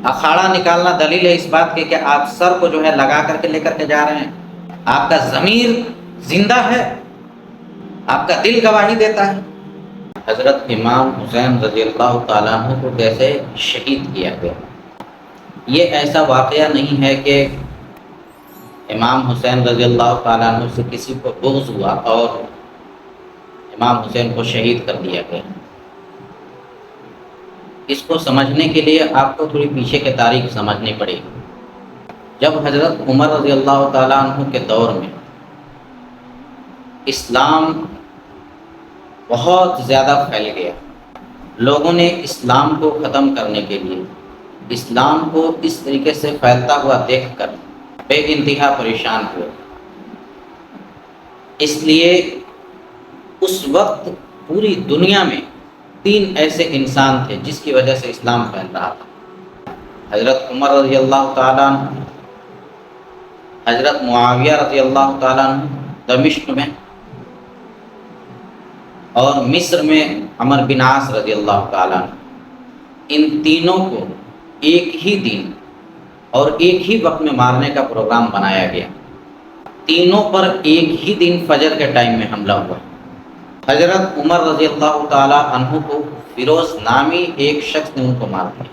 اکھاڑا نکالنا دلیل ہے اس بات کی کہ آپ سر کو جو ہے لگا کر کے لے کر کے جا رہے ہیں، آپ کا ضمیر زندہ ہے، آپ کا دل گواہی دیتا ہے۔ حضرت امام حسین رضی اللہ تعالیٰ عنہ کو کیسے شہید کیا گیا؟ یہ ایسا واقعہ نہیں ہے کہ امام حسین رضی اللہ تعالیٰ عنہ سے کسی کو بغض ہوا اور امام حسین کو شہید کر دیا گیا۔ اس کو سمجھنے کے لیے آپ کو تھوڑی پیچھے کی تاریخ سمجھنی پڑے گی۔ جب حضرت عمر رضی اللہ تعالیٰ عنہ کے دور میں اسلام بہت زیادہ پھیل گیا، لوگوں نے اسلام کو ختم کرنے کے لیے اسلام کو اس طریقے سے پھیلتا ہوا دیکھ کر بے انتہا پریشان ہوئے۔ اس لیے اس وقت پوری دنیا میں 3 ایسے انسان تھے جس کی وجہ سے اسلام پھیل رہا تھا۔ حضرت عمر رضی اللہ تعالیٰ عنہ، حضرت معاویہ رضی اللہ تعالیٰ عنہ دمشق میں، اور مصر میں عمرو بن عاص رضی اللہ تعالیٰ عنہ۔ ان تینوں کو ایک ہی دن اور ایک ہی وقت میں مارنے کا پروگرام بنایا گیا۔ تینوں پر ایک ہی دن فجر کے ٹائم میں حملہ ہوا۔ حضرت عمر رضی اللہ تعالیٰ عنہ کو فیروز نامی ایک شخص نے ان کو مار دیا۔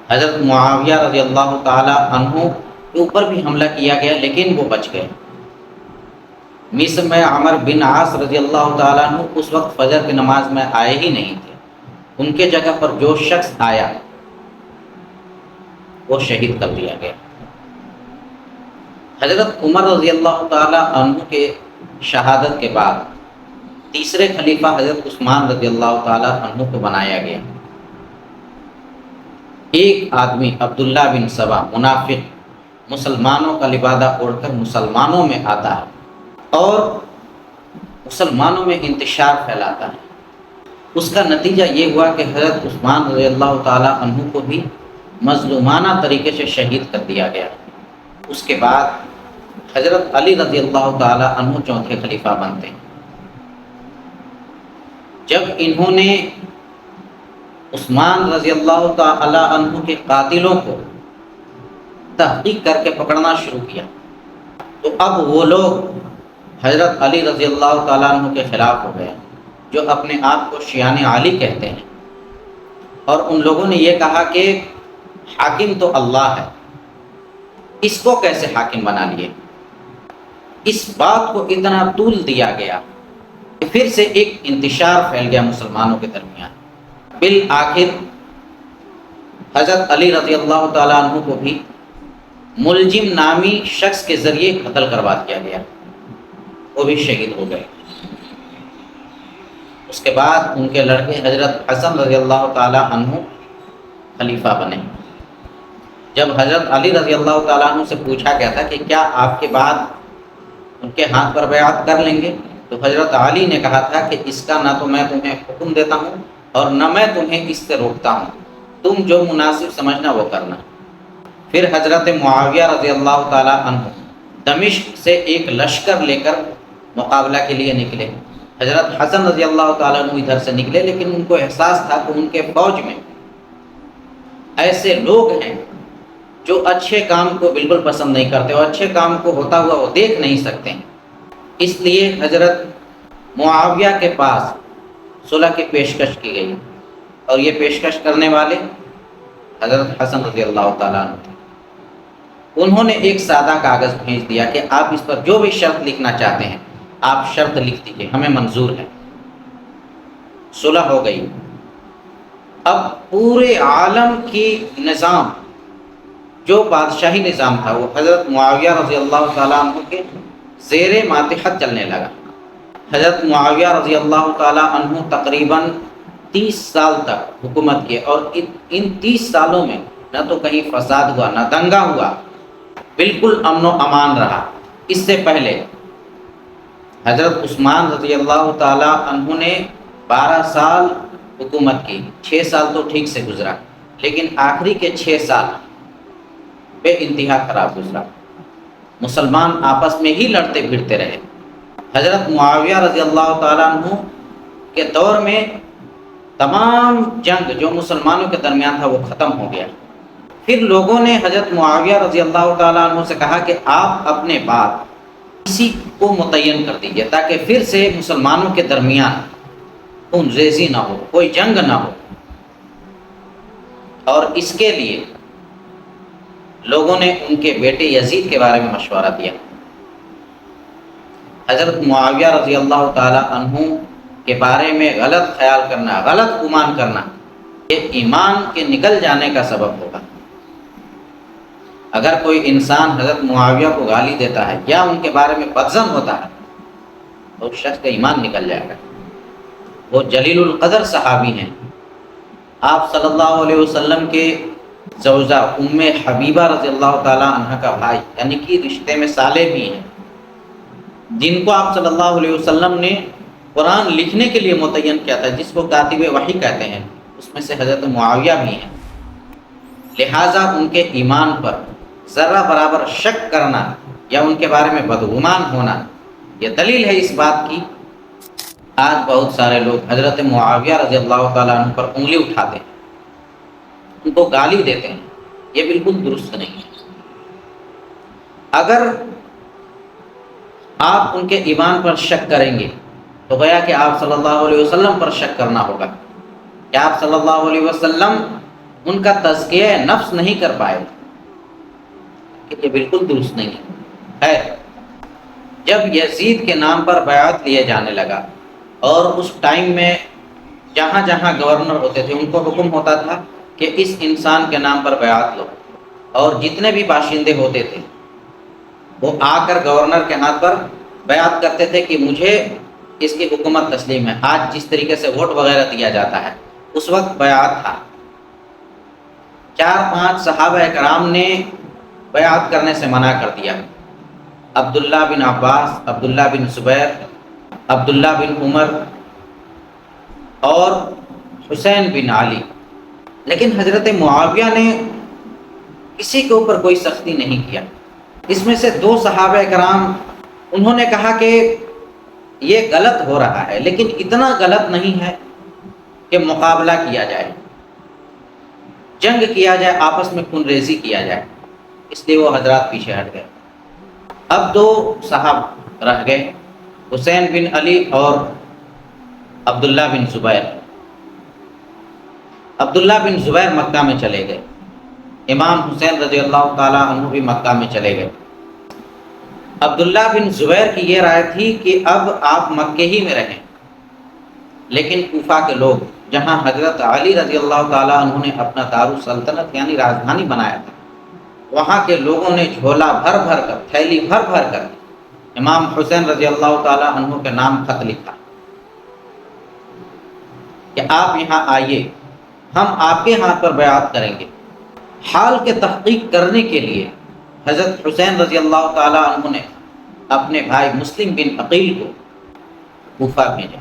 حضرت معاویہ رضی اللہ تعالیٰ عنہ کے اوپر بھی حملہ کیا گیا لیکن وہ بچ گئے۔ مصر میں عمرو بن عاص رضی اللہ تعالیٰ عنہ اس وقت فجر کی نماز میں آئے ہی نہیں تھے، ان کے جگہ پر جو شخص آیا وہ شہید کر دیا گیا۔ حضرت عمر رضی اللہ تعالیٰ عنہ کے شہادت کے بعد تیسرے خلیفہ حضرت عثمان رضی اللہ تعالیٰ عنہ کو بنایا گیا۔ ایک آدمی عبداللہ بن سبا منافق مسلمانوں کا لبادہ اوڑھ کر مسلمانوں میں آتا ہے اور مسلمانوں میں انتشار پھیلاتا ہے۔ اس کا نتیجہ یہ ہوا کہ حضرت عثمان رضی اللہ تعالیٰ عنہ کو بھی مظلومانہ طریقے سے شہید کر دیا گیا۔ اس کے بعد حضرت علی رضی اللہ تعالیٰ عنہ چوتھے خلیفہ بنتے ہیں۔ جب انہوں نے عثمان رضی اللہ تعالیٰ عنہ کے قاتلوں کو تحقیق کر کے پکڑنا شروع کیا تو اب وہ لوگ حضرت علی رضی اللہ تعالیٰ عنہ کے خلاف ہو گئے، جو اپنے آپ کو شیعان علی کہتے ہیں، اور ان لوگوں نے یہ کہا کہ حاکم تو اللہ ہے، اس کو کیسے حاکم بنا لیے۔ اس بات کو اتنا طول دیا گیا کہ پھر سے ایک انتشار پھیل گیا مسلمانوں کے درمیان۔ بالآخر حضرت علی رضی اللہ تعالیٰ عنہ کو بھی ملجم نامی شخص کے ذریعے قتل کروا دیا گیا، وہ بھی شہید ہو گئے۔ اس کے بعد ان کے لڑکے حضرت حسن رضی اللہ تعالیٰ عنہ خلیفہ بنے۔ جب حضرت علی رضی اللہ تعالیٰ عنہ سے پوچھا گیا تھا کہ کیا آپ کے بعد ان کے ہاتھ پر بیعت کر لیں گے، تو حضرت علی نے کہا تھا کہ اس کا نہ تو میں تمہیں حکم دیتا ہوں اور نہ میں تمہیں اس سے روکتا ہوں، تم جو مناسب سمجھنا وہ کرنا۔ پھر حضرت معاویہ رضی اللہ تعالیٰ عنہ دمشق سے ایک لشکر لے کر مقابلہ کے لیے نکلے۔ حضرت حسن رضی اللہ تعالیٰ عنہ ادھر سے نکلے، لیکن ان کو احساس تھا کہ ان کے فوج میں ایسے لوگ ہیں جو اچھے کام کو بالکل پسند نہیں کرتے اور اچھے کام کو ہوتا ہوا وہ دیکھ نہیں سکتے ہیں۔ اس لیے حضرت معاویہ کے پاس صلح کی پیشکش کی گئی، اور یہ پیشکش کرنے والے حضرت حسن رضی اللہ تعالیٰ عنہ تھے۔ انہوں نے ایک سادہ کاغذ بھیج دیا کہ آپ اس پر جو بھی شرط لکھنا چاہتے ہیں آپ شرط لکھ دیجیے، ہمیں منظور ہے۔ صلح ہو گئی۔ اب پورے عالم کی نظام جو بادشاہی نظام تھا وہ حضرت معاویہ رضی اللہ تعالیٰ عنہ کے زیر ماتحت چلنے لگا۔ حضرت معاویہ رضی اللہ تعالیٰ عنہ تقریباً 30 سال تک حکومت کی، اور ان 30 سالوں میں نہ تو کہیں فساد ہوا نہ دنگا ہوا، بالکل امن و امان رہا۔ اس سے پہلے حضرت عثمان رضی اللہ تعالیٰ عنہ نے 12 سال حکومت کی، 6 سال تو ٹھیک سے گزرا، لیکن آخری کے 6 سال بے انتہا خراب گزرا۔ مسلمان آپس میں ہی لڑتے بھیڑتے رہے۔ حضرت معاویہ رضی اللہ تعالیٰ عنہ کے دور میں تمام جنگ جو مسلمانوں کے درمیان تھا وہ ختم ہو گیا۔ پھر لوگوں نے حضرت معاویہ رضی اللہ تعالیٰ عنہ سے کہا کہ آپ اپنے بعد کسی کو متعین کر دیجیے تاکہ پھر سے مسلمانوں کے درمیان خون ریزی نہ ہو، کوئی جنگ نہ ہو۔ اور اس کے لیے لوگوں نے ان کے بیٹے یزید کے بارے میں مشورہ دیا۔ حضرت معاویہ رضی اللہ تعالی عنہ کے بارے میں غلط خیال کرنا، غلط گمان کرنا، یہ ایمان کے نکل جانے کا سبب ہوگا۔ اگر کوئی انسان حضرت معاویہ کو گالی دیتا ہے یا ان کے بارے میں بدظن ہوتا ہے تو اس شخص کا ایمان نکل جائے گا۔ وہ جلیل القدر صحابی ہیں، آپ صلی اللہ علیہ وسلم کے زوجہ ام حبیبہ رضی اللہ تعالیٰ عنہ کا بھائی، یعنی کہ رشتے میں صالح بھی ہیں، جن کو آپ صلی اللہ علیہ وسلم نے قرآن لکھنے کے لیے متعین کیا تھا، جس کو کاتب وحی کہتے ہیں، اس میں سے حضرت معاویہ بھی ہیں۔ لہٰذا ان کے ایمان پر ذرہ برابر شک کرنا یا ان کے بارے میں بدگمان ہونا، یہ دلیل ہے اس بات کی۔ آج بہت سارے لوگ حضرت معاویہ رضی اللہ تعالیٰ عنہ پر انگلی اٹھاتے ہیں، ان کو گالی دیتے ہیں، یہ بالکل درست نہیں ہے۔ اگر آپ ان کے ایمان پر شک کریں گے تو گویا کہ آپ صلی اللہ علیہ وسلم پر شک کرنا ہوگا کہ آپ صلی اللہ علیہ وسلم ان کا تزکیہ نفس نہیں کر پائے، کہ یہ بالکل درست نہیں ہے۔ جب یزید کے نام پر بیعت لیے جانے لگا اور اس ٹائم میں جہاں جہاں گورنر ہوتے تھے ان کو حکم ہوتا تھا کہ اس انسان کے نام پر بیعت لو، اور جتنے بھی باشندے ہوتے تھے وہ آ کر گورنر کے ہاتھ پر بیعت کرتے تھے کہ مجھے اس کی حکومت تسلیم ہے۔ آج جس طریقے سے ووٹ وغیرہ دیا جاتا ہے، اس وقت بیعت تھا۔ 4-5 صحابہ کرام نے بیعت کرنے سے منع کر دیا، عبداللہ بن عباس، عبداللہ بن زبیر، عبداللہ بن عمر اور حسین بن علی۔ لیکن حضرت معاویہ نے کسی کے اوپر کوئی سختی نہیں کیا۔ اس میں سے 2 صحابہ کرام انہوں نے کہا کہ یہ غلط ہو رہا ہے، لیکن اتنا غلط نہیں ہے کہ مقابلہ کیا جائے، جنگ کیا جائے، آپس میں خون ریزی کیا جائے، اس لیے وہ حضرات پیچھے ہٹ گئے۔ اب 2 صحابہ رہ گئے، حسین بن علی اور عبداللہ بن زبیر۔ عبداللہ بن زبیر مکہ میں چلے گئے، امام حسین رضی اللہ تعالیٰ عنہ بھی مکہ میں چلے گئے۔ عبداللہ بن زبیر کی یہ رائے تھی کہ اب آپ مکہ ہی میں رہیں، لیکن کوفہ کے لوگ، جہاں حضرت علی رضی اللہ تعالیٰ عنہ نے اپنا دارالسلطنت یعنی راجدھانی بنایا تھا، وہاں کے لوگوں نے جھولا بھر بھر کر، تھیلی بھر بھر کر امام حسین رضی اللہ تعالیٰ عنہ کے نام خط لکھا کہ آپ یہاں آئیے، ہم آپ کے ہاتھ پر بیعت کریں گے۔ حال کے تحقیق کرنے کے لیے حضرت حسین رضی اللہ تعالیٰ عنہ نے اپنے بھائی مسلم بن عقیل کو کوفہ بھیجا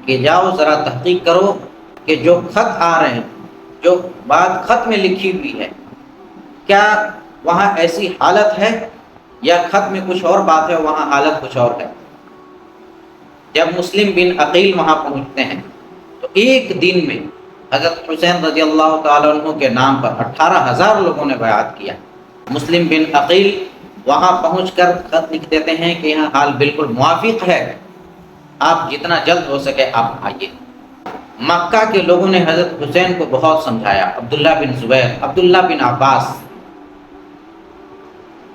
کہ جاؤ ذرا تحقیق کرو کہ جو خط آ رہے ہیں، جو بات خط میں لکھی ہوئی ہے، کیا وہاں ایسی حالت ہے یا خط میں کچھ اور بات ہے، وہاں حالت کچھ اور ہے۔ جب مسلم بن عقیل وہاں پہنچتے ہیں تو ایک دن میں حضرت حسین رضی اللہ تعالیٰ عنہ کے نام پر 18,000 لوگوں نے بیعت کیا۔ مسلم بن عقیل وہاں پہنچ کر خط لکھ دیتے ہیں کہ یہاں حال بالکل موافق ہے، آپ جتنا جلد ہو سکے آپ آئیے۔ مکہ کے لوگوں نے حضرت حسین کو بہت سمجھایا، عبداللہ بن زبیر، عبداللہ بن عباس،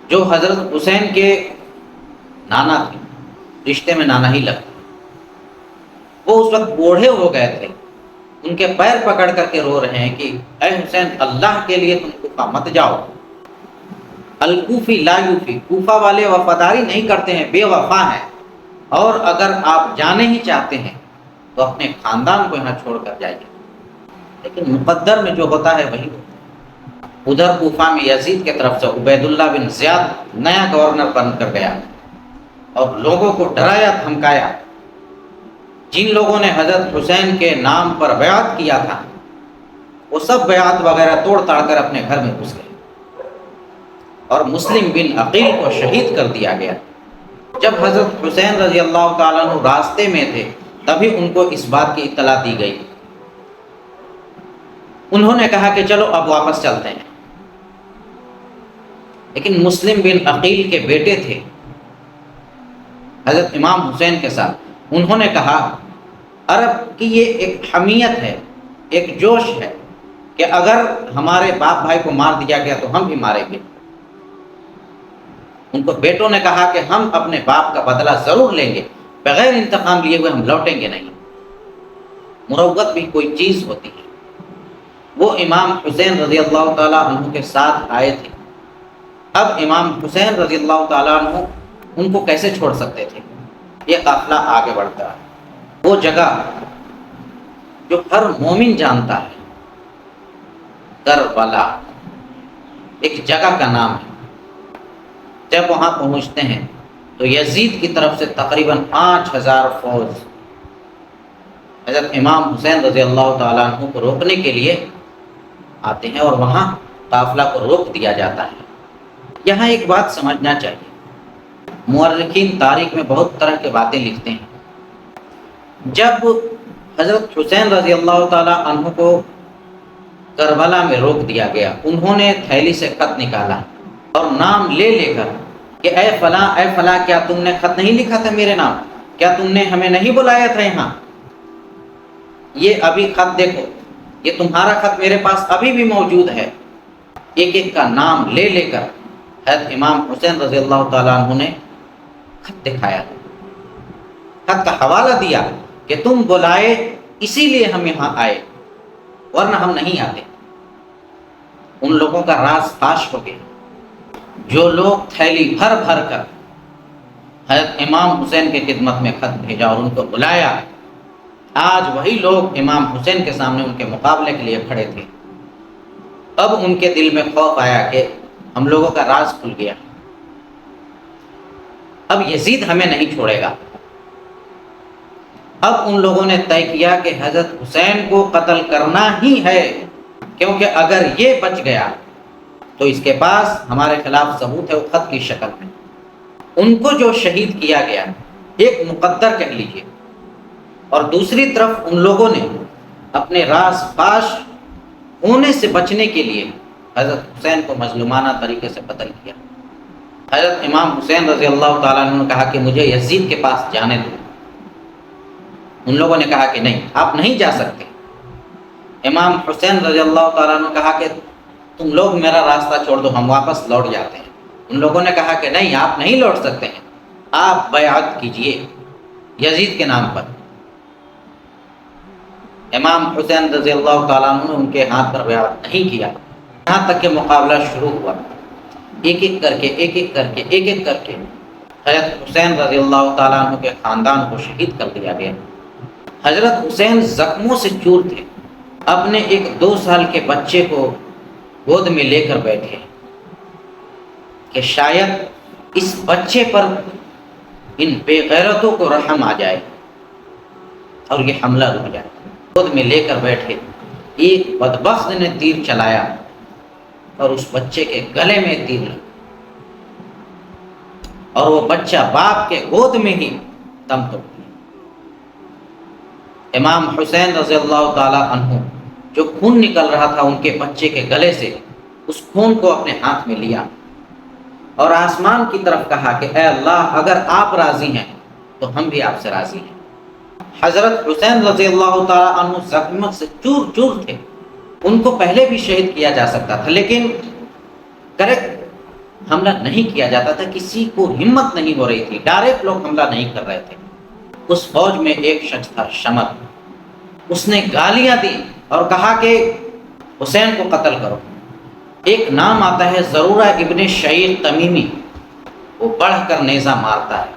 جو حضرت حسین کے نانا تھے، رشتے میں نانا ہی لگتے، وہ اس وقت بوڑھے ہو گئے تھے، ان کے پیر پکڑ کر کے رو رہے ہیں کہ اے حسین، اللہ کے لیے تم کوفہ مت جاؤ، الکوفی لا یوفی، کوفہ والے وفاداری نہیں کرتے ہیں، بے وفا ہیں، اور اگر آپ جانے ہی چاہتے ہیں تو اپنے خاندان کو یہاں چھوڑ کر جائیے۔ لیکن مقدر میں جو ہوتا ہے وہی ہوتا ہے۔ ادھر کوفہ میں یزید کے طرف سے عبید اللہ بن زیاد نیا گورنر بن کر گیا اور لوگوں کو ڈرایا دھمکایا۔ جن لوگوں نے حضرت حسین کے نام پر بیعت کیا تھا وہ سب بیعت وغیرہ توڑ تاڑ کر اپنے گھر میں گھس گئے اور مسلم بن عقیل کو شہید کر دیا گیا۔ جب حضرت حسین رضی اللہ تعالیٰ عنہ راستے میں تھے تبھی ان کو اس بات کی اطلاع دی گئی۔ انہوں نے کہا کہ چلو اب واپس چلتے ہیں، لیکن مسلم بن عقیل کے بیٹے تھے حضرت امام حسین کے ساتھ، انہوں نے کہا عرب کی یہ ایک حمیت ہے، ایک جوش ہے کہ اگر ہمارے باپ بھائی کو مار دیا گیا تو ہم بھی ماریں گے۔ ان کو بیٹوں نے کہا کہ ہم اپنے باپ کا بدلہ ضرور لیں گے، بغیر انتقام لیے ہوئے ہم لوٹیں گے نہیں۔ مروت بھی کوئی چیز ہوتی ہے۔ وہ امام حسین رضی اللہ تعالیٰ عنہ کے ساتھ آئے تھے۔ اب امام حسین رضی اللہ تعالیٰ عنہ ان کو کیسے چھوڑ سکتے تھے؟ یہ قافلہ آگے بڑھتا ہے۔ وہ جگہ جو ہر مومن جانتا ہے، کربلا ایک جگہ کا نام ہے۔ جب وہاں پہنچتے ہیں تو یزید کی طرف سے تقریباً 5000 فوج حضرت امام حسین رضی اللہ تعالیٰ عنہ کو روکنے کے لیے آتے ہیں، اور وہاں قافلہ کو روک دیا جاتا ہے۔ یہاں ایک بات سمجھنا چاہیے، مورخین تاریخ میں بہت طرح کی باتیں لکھتے ہیں۔ جب حضرت حسین رضی اللہ تعالیٰ عنہ کو کربلا میں روک دیا گیا، انہوں نے تھیلی سے خط نکالا اور نام لے لے کر کہ اے فلاں کیا تم نے خط نہیں لکھا تھا میرے نام؟ کیا تم نے ہمیں نہیں بلایا تھا یہاں؟ یہ ابھی خط دیکھو، یہ تمہارا خط میرے پاس ابھی بھی موجود ہے۔ ایک ایک کا نام لے لے کر حضرت امام حسین رضی اللہ تعالیٰ عنہ نے خط دکھایا، خط کا حوالہ دیا کہ تم بلائے اسی لیے ہم یہاں آئے، ورنہ ہم نہیں آتے۔ ان لوگوں کا راز فاش ہو گیا۔ جو لوگ تھیلی بھر بھر کر حضرت امام حسین کی خدمت میں خط بھیجا اور ان کو بلایا، آج وہی لوگ امام حسین کے سامنے ان کے مقابلے کے لیے کھڑے تھے۔ اب ان کے دل میں خوف آیا کہ ہم لوگوں کا راز کھل گیا، اب یزید ہمیں نہیں چھوڑے گا۔ اب ان لوگوں نے طے کیا کہ حضرت حسین کو قتل کرنا ہی ہے، کیونکہ اگر یہ بچ گیا تو اس کے پاس ہمارے خلاف ثبوت ہے، وہ خط کی شکل میں۔ ان کو جو شہید کیا گیا ایک مقدر کہہ لیجیے، اور دوسری طرف ان لوگوں نے اپنے راز فاش ہونے سے بچنے کے لیے حضرت حسین کو مظلومانہ طریقے سے قتل کیا۔ حضرت امام حسین رضی اللہ تعالیٰ عنہ نے کہا کہ مجھے یزید کے پاس جانے دو۔ ان لوگوں نے کہا کہ نہیں، آپ نہیں جا سکتے۔ امام حسین رضی اللہ تعالیٰ عنہ نے کہا کہ تم لوگ میرا راستہ چھوڑ دو، ہم واپس لوٹ جاتے ہیں۔ ان لوگوں نے کہا کہ نہیں، آپ نہیں لوٹ سکتے ہیں، آپ بیعت کیجئے یزید کے نام پر۔ امام حسین رضی اللہ تعالیٰ عنہ نے ان کے ہاتھ پر بیعت نہیں کیا، یہاں تک کہ مقابلہ شروع ہوا۔ ایک ایک کر کے حضرت حسین رضی اللہ تعالیٰ عنہ کے خاندان کو شہید کر دیا گیا۔ حضرت حسین زخموں سے چور تھے، اپنے ایک 2 سال کے بچے کو گود میں لے کر بیٹھے کہ شاید اس بچے پر ان بے غیرتوں کو رحم آ جائے اور یہ حملہ رک جائے۔ گود میں لے کر بیٹھے، ایک بدبخت نے تیر چلایا اور اس بچے کے گلے میں تیر لگا، اور وہ بچہ باپ کے گود میں ہی دم توڑ گیا۔ امام حسین رضی اللہ تعالی عنہ جو خون نکل رہا تھا ان کے بچے کے گلے سے، اس خون کو اپنے ہاتھ میں لیا اور آسمان کی طرف کہا کہ اے اللہ، اگر آپ راضی ہیں تو ہم بھی آپ سے راضی ہیں۔ حضرت حسین رضی اللہ تعالی عنہ زخموں سے چور چور تھے، ان کو پہلے بھی شہید کیا جا سکتا تھا، لیکن کریکٹ حملہ نہیں کیا جاتا تھا، کسی کو ہمت نہیں ہو رہی تھی، ڈائریکٹ لوگ حملہ نہیں کر رہے تھے۔ اس فوج میں ایک شخص تھا شمر، اس نے گالیاں دی اور کہا کہ حسین کو قتل کرو۔ ایک نام آتا ہے ضرورہ ابن شعیق تمیمی، وہ بڑھ کر نیزہ مارتا ہے،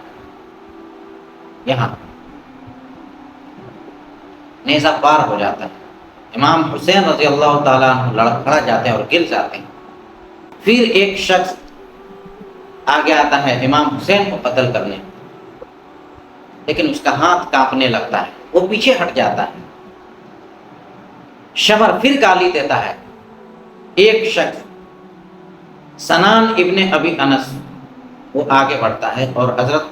یہاں نیزہ پار ہو جاتا ہے۔ امام حسین رضی اللہ تعالیٰ عنہ لڑکھڑا جاتے ہیں اور گر جاتے ہیں۔ پھر ایک شخص آگے آتا ہے امام حسین کو قتل کرنے، لیکن اس کا ہاتھ کانپنے لگتا ہے، وہ پیچھے ہٹ جاتا ہے۔ شمر پھر گالی دیتا ہے۔ ایک شخص سنان ابن ابی انس وہ آگے بڑھتا ہے اور حضرت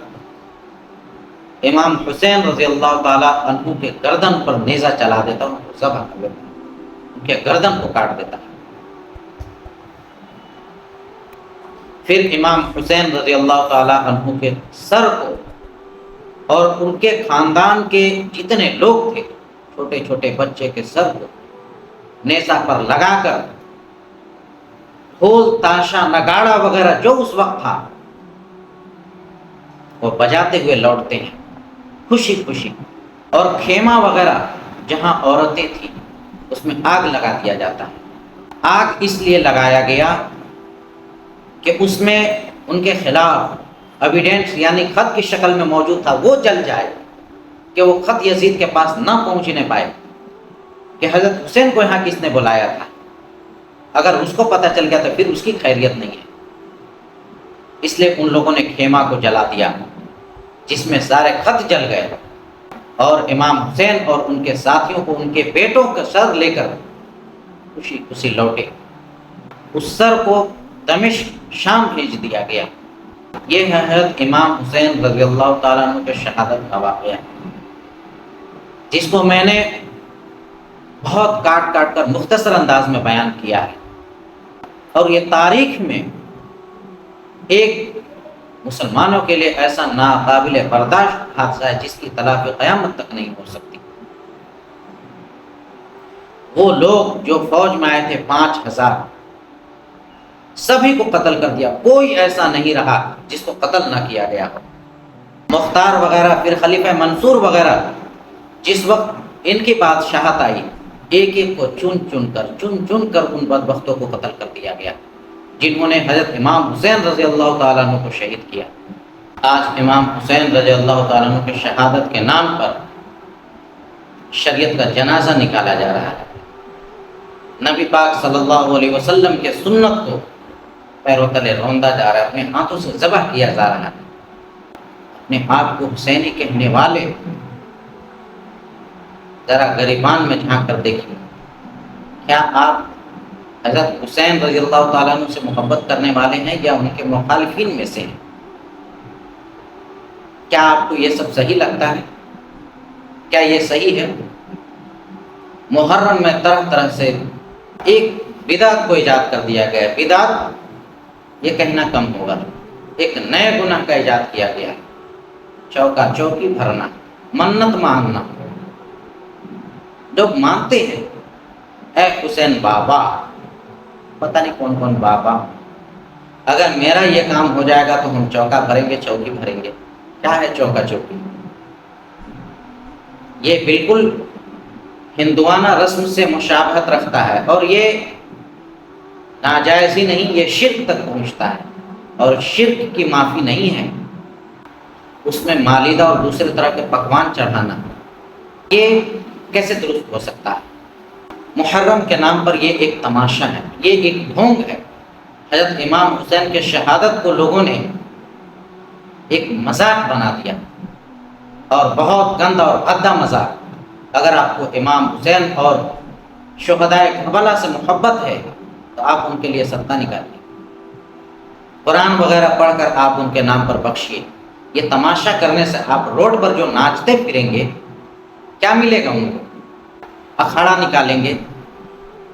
امام حسین رضی اللہ تعالیٰ عنہ کے گردن پر نیزہ چلا دیتا ہے، ان کو ذبح کر دیتا ہے، ان کے گردن کو کاٹ دیتا ہے۔ پھر امام حسین رضی اللہ تعالی عنہ کے سر کو اور ان کے خاندان کے جتنے لوگ تھے، چھوٹے چھوٹے بچے کے سر کو نیزہ پر لگا کر ڈھول تاشا نگاڑا وغیرہ جو اس وقت تھا وہ بجاتے ہوئے لوٹتے ہیں خوشی خوشی، اور خیمہ وغیرہ جہاں عورتیں تھیں اس میں آگ لگا دیا جاتا ہے۔ آگ اس لیے لگایا گیا کہ اس میں ان کے خلاف ایویڈنس یعنی خط کی شکل میں موجود تھا وہ جل جائے، کہ وہ خط یزید کے پاس نہ پہنچنے پائے کہ حضرت حسین کو یہاں کس نے بلایا تھا۔ اگر اس کو پتہ چل گیا تو پھر اس کی خیریت نہیں ہے، اس لیے ان لوگوں نے خیمہ کو جلا دیا جس میں سارے خط جل گئے، اور امام حسین اور ان کے ساتھیوں کو ان کے بیٹوں کا سر لے کر خوشی خوشی لوٹے۔ اس سر کو دمشق شام بھیج دیا گیا۔ یہ ہے حضرت امام حسین رضی اللہ تعالیٰ عنہ کے شہادت کا واقعہ، جس کو میں نے بہت کاٹ کاٹ کر مختصر انداز میں بیان کیا ہے، اور یہ تاریخ میں ایک مسلمانوں کے لیے ایسا ناقابل برداشت حادثہ ہے جس کی تلافی قیامت تک نہیں ہو سکتی۔ وہ لوگ جو فوج میں آئے تھے 5000، سبھی کو قتل کر دیا، کوئی ایسا نہیں رہا جس کو قتل نہ کیا گیا ہو۔ مختار وغیرہ، پھر خلیفہ منصور وغیرہ، جس وقت ان کی بادشاہت آئی، ایک ایک کو چن چن کر ان بدبختوں کو قتل کر دیا گیا جنہوں نے حضرت امام حسین رضی اللہ تعالیٰ عنہ کو شہید کیا۔ آج امام حسین رضی اللہ تعالیٰ عنہ کی شہادت کے نام پر شریعت کا جنازہ نکالا جا رہا ہے، نبی پاک صلی اللہ علیہ وسلم کے سنت کو پیروں تلے روندا جا رہا ہے، اپنے ہاتھوں سے ذبح کیا جا رہا ہے۔ اپنے آپ کو حسینی کہنے والے ذرا گریبان میں جھانک کر دیکھیے، کیا آپ حضرت حسین رضی اللہ تعالیٰ عنہ سے محبت کرنے والے ہیں یا ان کے مخالفین میں سے ہیں؟ کیا آپ کو یہ سب صحیح لگتا ہے؟ کیا یہ صحیح ہے؟ محرم میں طرح طرح سے ایک بدعت کو ایجاد کر دیا گیا ہے۔ بدعت یہ کہنا کم ہوگا، ایک نئے گناہ کا ایجاد کیا گیا ہے، چوکا چوکی بھرنا، منت مانگنا۔ لوگ مانگتے ہیں اے حسین بابا، پتہ نہیں کون کون بابا، اگر میرا یہ کام ہو جائے گا تو ہم چوکا بھریں گے، چوکی بھریں گے۔ کیا ہے چوکا چوکی؟ یہ بالکل ہندوانہ رسم سے مشابہت رکھتا ہے، اور یہ ناجائز ہی نہیں، یہ شرک تک پہنچتا ہے، اور شرک کی معافی نہیں ہے۔ اس میں مالیدہ اور دوسرے طرح کے پکوان چڑھانا، یہ کیسے درست ہو سکتا ہے؟ محرم کے نام پر یہ ایک تماشا ہے، یہ ایک ڈھونگ ہے۔ حضرت امام حسین کے شہادت کو لوگوں نے ایک مذاق بنا دیا، اور بہت گندا اور بھدا مذاق۔ اگر آپ کو امام حسین اور شہدائے کربلا سے محبت ہے تو آپ ان کے لیے صدقہ نکالیے، قرآن وغیرہ پڑھ کر آپ ان کے نام پر بخشیے۔ یہ تماشا کرنے سے آپ روڈ پر جو ناچتے پھریں گے، کیا ملے گا ان کو؟ اکھاڑا نکالیں گے،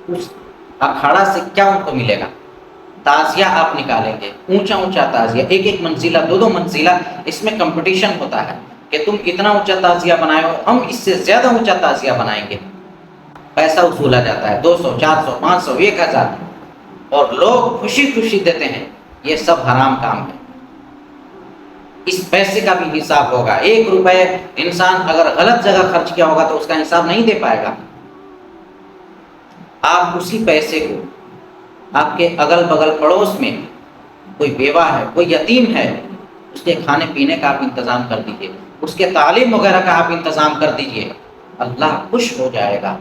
اس اکھاڑا سے کیا ان کو ملے گا؟ تعزیہ آپ نکالیں گے، اونچا اونچا تعزیہ، ایک ایک منزلہ، دو دو منزلہ، اس میں کمپٹیشن ہوتا ہے کہ تم اتنا اونچا تعزیہ بنائے ہو، ہم اس سے زیادہ اونچا تعزیہ بنائیں گے۔ پیسہ وصولا جاتا ہے 200 400 500 1000، اور لوگ خوشی خوشی دیتے ہیں۔ یہ سب حرام کام ہے، اس پیسے کا بھی حساب ہوگا۔ 1 روپے انسان اگر غلط جگہ خرچ کیا ہوگا تو اس کا حساب نہیں دے پائے گا۔ آپ اسی پیسے کو آپ کے اگل بغل پڑوس میں کوئی بیوہ ہے، کوئی یتیم ہے، اس کے کھانے پینے کا آپ انتظام کر دیجئے، اس کے تعلیم وغیرہ کا آپ انتظام کر دیجئے، اللہ خوش ہو جائے گا۔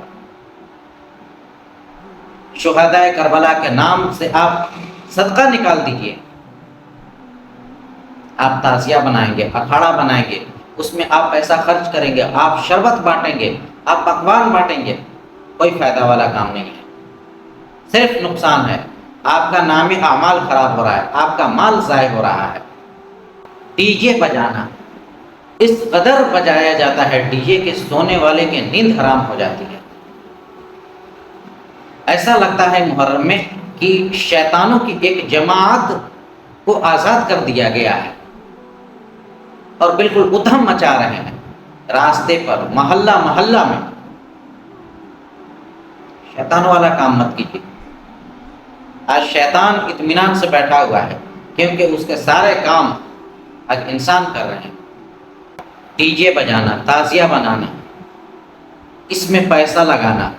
شہدائے کربلا کے نام سے آپ صدقہ نکال دیجئے، آپ تعزیہ بنائیں گے، اکھاڑا بنائیں گے، اس میں آپ پیسہ خرچ کریں گے، آپ شربت بانٹیں گے، آپ پکوان بانٹیں گے، کوئی فائدہ والا کام نہیں ہے، صرف نقصان ہے۔ آپ کا نام اعمال خراب ہو رہا ہے، آپ کا مال ضائع ہو رہا ہے۔ ڈی جے بجانا، اس قدر بجایا جاتا ہے ڈی جے کے سونے والے کے نیند حرام ہو جاتی ہے۔ ایسا لگتا ہے محرم میں کہ شیطانوں کی ایک جماعت کو آزاد کر دیا گیا ہے اور بالکل ادھم مچا رہے ہیں راستے پر، محلہ محلہ میں۔ شیطان والا کام مت کیجیے۔ آج شیطان اطمینان سے بیٹھا ہوا ہے کیونکہ اس کے سارے کام آج انسان کر رہے ہیں۔ ڈی جے بجانا، تعزیہ بنانا، اس میں پیسہ لگانا،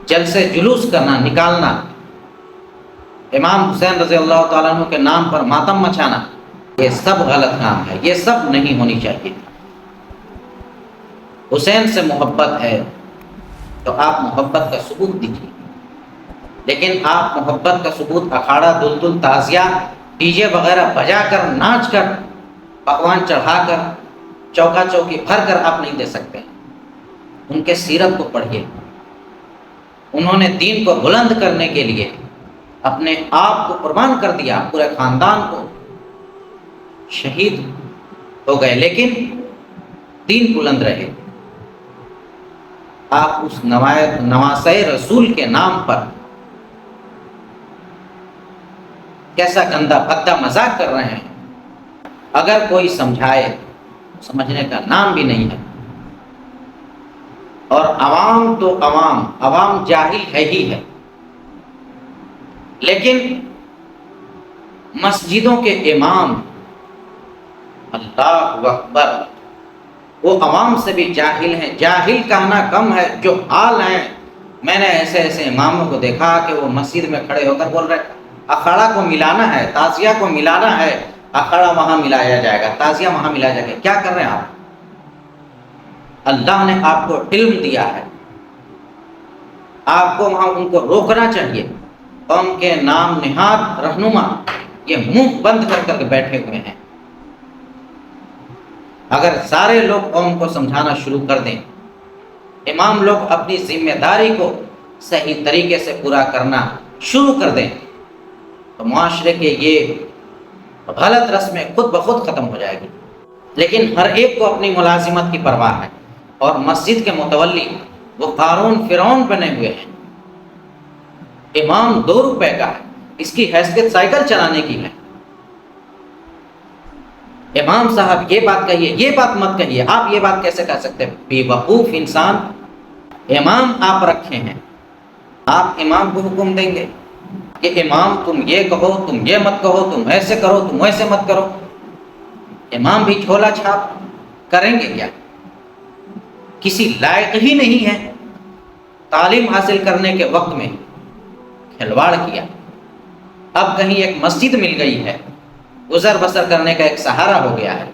جلسے جلوس کرنا، نکالنا، امام حسین رضی اللہ تعالیٰ عنہ کے نام پر ماتم مچانا، یہ سب غلط کام ہے، یہ سب نہیں ہونی چاہیے۔ حسین سے محبت ہے تو آپ محبت کا ثبوت دیجیے، لیکن آپ محبت کا ثبوت اکھاڑا، دلدل، تعزیہ، ڈی جے وغیرہ بجا کر، ناچ کر، پکوان چڑھا کر، چوکا چوکی بھر کر آپ نہیں دے سکتے۔ ان کے سیرت کو پڑھیے، انہوں نے دین کو بلند کرنے کے لیے اپنے آپ کو قربان کر دیا، پورے خاندان کو شہید ہو گئے، لیکن دین بلند رہے۔ آپ اس نواسۂ رسول کے نام پر کیسا گندا بھدا مذاق کر رہے ہیں۔ اگر کوئی سمجھائے، سمجھنے کا نام بھی نہیں ہے۔ اور عوام تو عوام جاہل ہے ہی ہے، لیکن مسجدوں کے امام، اللہ اکبر، وہ عوام سے بھی جاہل ہیں۔ جاہل کہنا کم ہے، جو حال ہیں۔ میں نے ایسے ایسے اماموں کو دیکھا کہ وہ مسجد میں کھڑے ہو کر بول رہے اکھاڑا کو ملانا ہے، تعزیہ کو ملانا ہے، اکھاڑا وہاں ملایا جائے گا، تعزیہ وہاں ملایا جائے گا۔ کیا کر رہے ہیں آپ؟ اللہ نے آپ کو علم دیا ہے، آپ کو وہاں ان کو روکنا چاہیے۔ قوم کے نام نہاد رہنما یہ منہ بند کر کر کے بیٹھے ہوئے ہیں۔ اگر سارے لوگ قوم کو سمجھانا شروع کر دیں، امام لوگ اپنی ذمہ داری کو صحیح طریقے سے پورا کرنا شروع کر دیں، تو معاشرے کے یہ غلط رسمیں خود بخود ختم ہو جائے گی۔ لیکن ہر ایک کو اپنی ملازمت کی پرواہ ہے، اور مسجد کے متولی وہ قارون فرعون بنے ہوئے ہیں۔ امام 2 روپے کا ہے، اس کی حیثیت سائیکل چلانے کی ہے۔ امام صاحب یہ بات کہیے، یہ بات مت کہیے، آپ یہ بات کیسے کہہ سکتے ہیں؟ بے وقوف انسان۔ امام آپ رکھے ہیں، آپ امام کو حکم دیں گے کہ امام تم یہ کہو، تم یہ مت کہو، تم ایسے کرو، تم ایسے مت کرو۔ امام بھی جھولا چھاپ کریں گے کیا؟ کسی لائق ہی نہیں ہے۔ تعلیم حاصل کرنے کے وقت میں کھلواڑ کیا، اب کہیں ایک مسجد مل گئی ہے، گزر بسر کرنے کا ایک سہارا ہو گیا ہے۔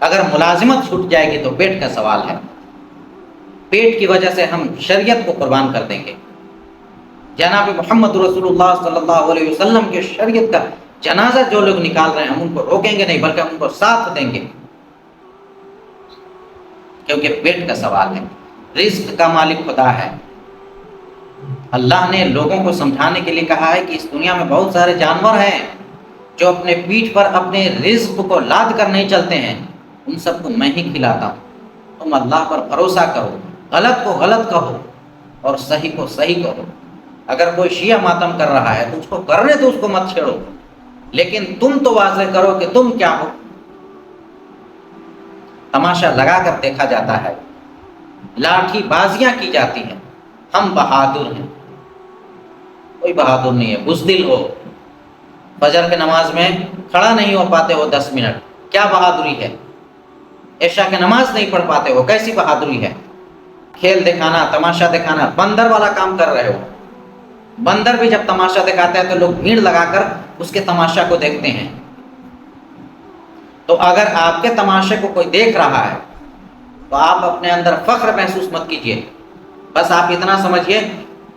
اگر ملازمت چھوٹ جائے گی تو پیٹ کا سوال ہے، پیٹ کی وجہ سے ہم شریعت کو قربان کر دیں گے۔ جناب محمد رسول اللہ صلی اللہ علیہ وسلم کے شریعت کا جنازہ جو لوگ نکال رہے ہیں، ہم ان کو روکیں گے نہیں، بلکہ ہم ان کو ساتھ دیں گے، کیونکہ پیٹ کا سوال ہے۔ رزق کا مالک خدا ہے۔ اللہ نے لوگوں کو سمجھانے کے لیے کہا ہے کہ اس دنیا میں بہت سارے جانور ہیں جو اپنے پیٹھ پر اپنے رزق کو لاد کر نہیں چلتے ہیں، ان سب کو میں ہی کھلاتا ہوں۔ تم اللہ پر بھروسہ کرو، غلط کو غلط کہو اور صحیح کو صحیح کہو۔ اگر کوئی شیعہ ماتم کر رہا ہے تو اس کو کرنے تو اس کو مت چھیڑو، لیکن تم تو واضح کرو کہ تم کیا ہو۔ تماشا لگا کر دیکھا جاتا ہے، لاٹھی بازیاں کی جاتی ہیں، ہم بہادر ہیں۔ کوئی بہادر نہیں ہے، بزدل ہو، فجر کے نماز میں کھڑا نہیں ہو پاتے ہو 10 منٹ، کیا بہادری ہے؟ عشاء کی نماز نہیں پڑھ پاتے ہو، کیسی بہادری ہے؟ کھیل دکھانا، تماشا دکھانا، بندر والا کام کر رہے ہو۔ بندر بھی جب تماشا دکھاتا ہے تو لوگ بھیڑ لگا کر اس کے تماشا کو دیکھتے ہیں۔ تو اگر آپ کے تماشے کو کوئی دیکھ رہا ہے تو آپ اپنے اندر فخر محسوس مت کیجیے، بس آپ اتنا سمجھیے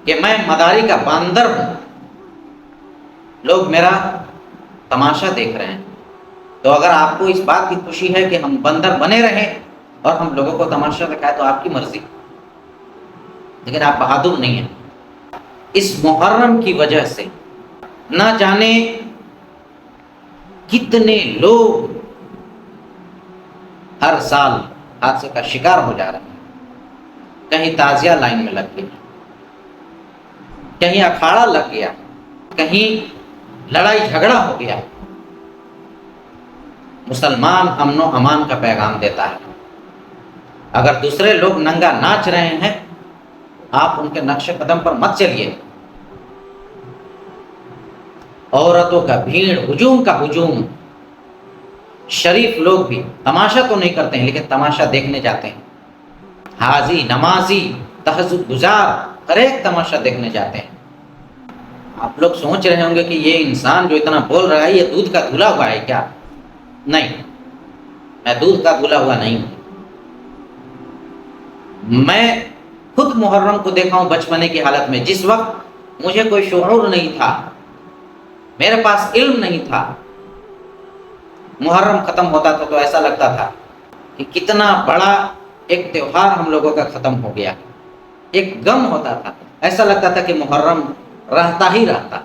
کہ میں مداری کا باندر ہوں، لوگ میرا تماشا دیکھ رہے ہیں۔ تو اگر آپ کو اس بات کی خوشی ہے کہ ہم بندر بنے رہیں اور ہم لوگوں کو تماشا دکھائے تو آپ کی مرضی، لیکن آپ بہادر نہیں ہیں۔ اس محرم کی وجہ سے نہ جانے کتنے لوگ ہر سال حادثے کا شکار ہو جا رہے ہیں۔ کہیں تعزیہ لائن میں لگ گیا، کہیں اکھاڑا لگ گیا، کہیں لڑائی جھگڑا ہو گیا. مسلمان امن و امان کا پیغام دیتا ہے. اگر دوسرے لوگ ننگا ناچ رہے ہیں آپ ان کے نقش قدم پر مت چلیے. عورتوں کا بھیڑ، ہجوم کا ہجوم. شریف لوگ بھی تماشا تو نہیں کرتے ہیں لیکن تماشا دیکھنے جاتے ہیں. حاجی، نمازی، تہجد گزار ہر ایک تماشا دیکھنے جاتے ہیں. آپ لوگ سوچ رہے ہوں گے کہ یہ انسان جو اتنا بول رہا ہے یہ دودھ کا دھلا ہوا ہے کیا؟ نہیں، میں دودھ کا دھلا ہوا نہیں ہوں. میں خود محرم کو دیکھا ہوں بچپنے کی حالت میں، جس وقت مجھے کوئی شعور نہیں تھا، میرے پاس علم نہیں تھا. محرم ختم ہوتا تھا تو ایسا لگتا تھا کہ کتنا بڑا ایک تہوار ہم لوگوں کا ختم ہو گیا. ایک غم ہوتا تھا، ایسا لگتا تھا کہ محرم رہتا ہی رہتا.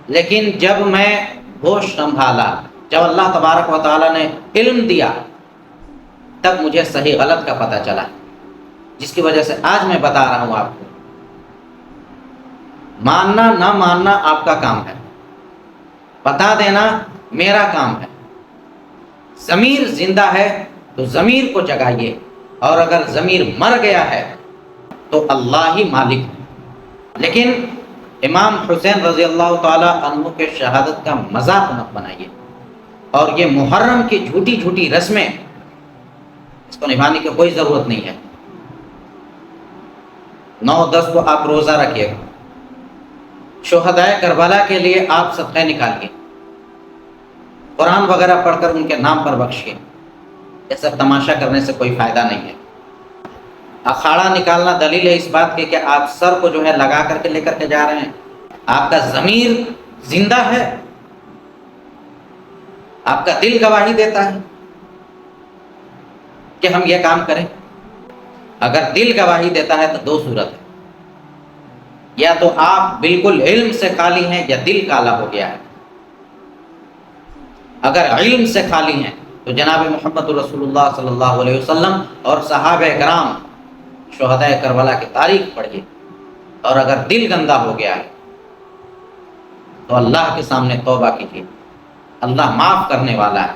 لیکن جب میں ہوش سنبھالا، جب اللہ تبارک و تعالیٰ نے علم دیا، تب مجھے صحیح غلط کا پتہ چلا، جس کی وجہ سے آج میں بتا رہا ہوں آپ کو. ماننا نہ ماننا آپ کا کام ہے، بتا دینا میرا کام ہے. ضمیر زندہ ہے تو ضمیر کو جگائیے، اور اگر ضمیر مر گیا ہے تو اللہ ہی مالک ہے. لیکن امام حسین رضی اللہ تعالی عنہ کے شہادت کا مذاق مت بنائیے. اور یہ محرم کی جھوٹی جھوٹی رسمیں، اس کو نبھانے کی کوئی ضرورت نہیں ہے. 9-10 کو آپ روزہ رکھیے، شہدائے کربلا کے لیے آپ صدقہ نکالیے، قرآن وغیرہ پڑھ کر ان کے نام پر بخشیے. یہ سب تماشا کرنے سے کوئی فائدہ نہیں ہے. اکھاڑا نکالنا دلیل ہے اس بات کی کہ آپ سر کو جو ہے لگا کر کے لے کر کے جا رہے ہیں. آپ کا ضمیر زندہ ہے، آپ کا دل گواہی دیتا ہے کہ ہم یہ کام کریں. اگر دل گواہی دیتا ہے تو دو صورت ہے، یا تو آپ بالکل علم سے خالی ہیں یا دل کالا ہو گیا ہے. اگر علم سے خالی ہیں تو جناب محمد رسول اللہ صلی اللہ علیہ وسلم اور صحابہ کرام شہدائے کربلا کی تاریخ پڑھیے. اور اگر دل گندا ہو گیا ہے تو اللہ کے سامنے توبہ کیجیے، اللہ معاف کرنے والا ہے.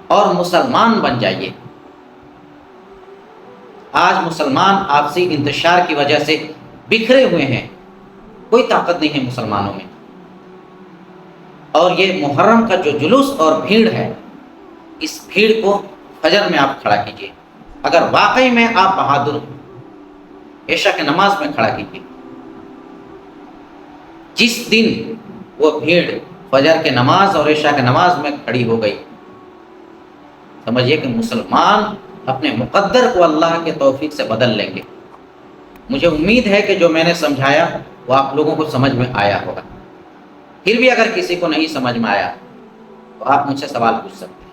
اور مسلمان بن جائیے. آج مسلمان آپسی انتشار کی وجہ سے بکھرے ہوئے ہیں، کوئی طاقت نہیں ہے مسلمانوں میں. اور یہ محرم کا جو جلوس اور بھیڑ ہے، اس بھیڑ کو فجر میں آپ کھڑا کیجیے. اگر واقعی میں آپ بہادر ہیں، عشاء کی نماز میں کھڑا کیجیے. جس دن وہ بھیڑ فجر کے نماز اور عشاء کی نماز میں کھڑی ہو گئی، سمجھیے کہ مسلمان اپنے مقدر کو اللہ کے توفیق سے بدل لیں گے. مجھے امید ہے کہ جو میں نے سمجھایا وہ آپ لوگوں کو سمجھ میں آیا ہوگا. پھر بھی اگر کسی کو نہیں سمجھ میں آیا تو آپ مجھ سے سوال پوچھ سکتے ہیں.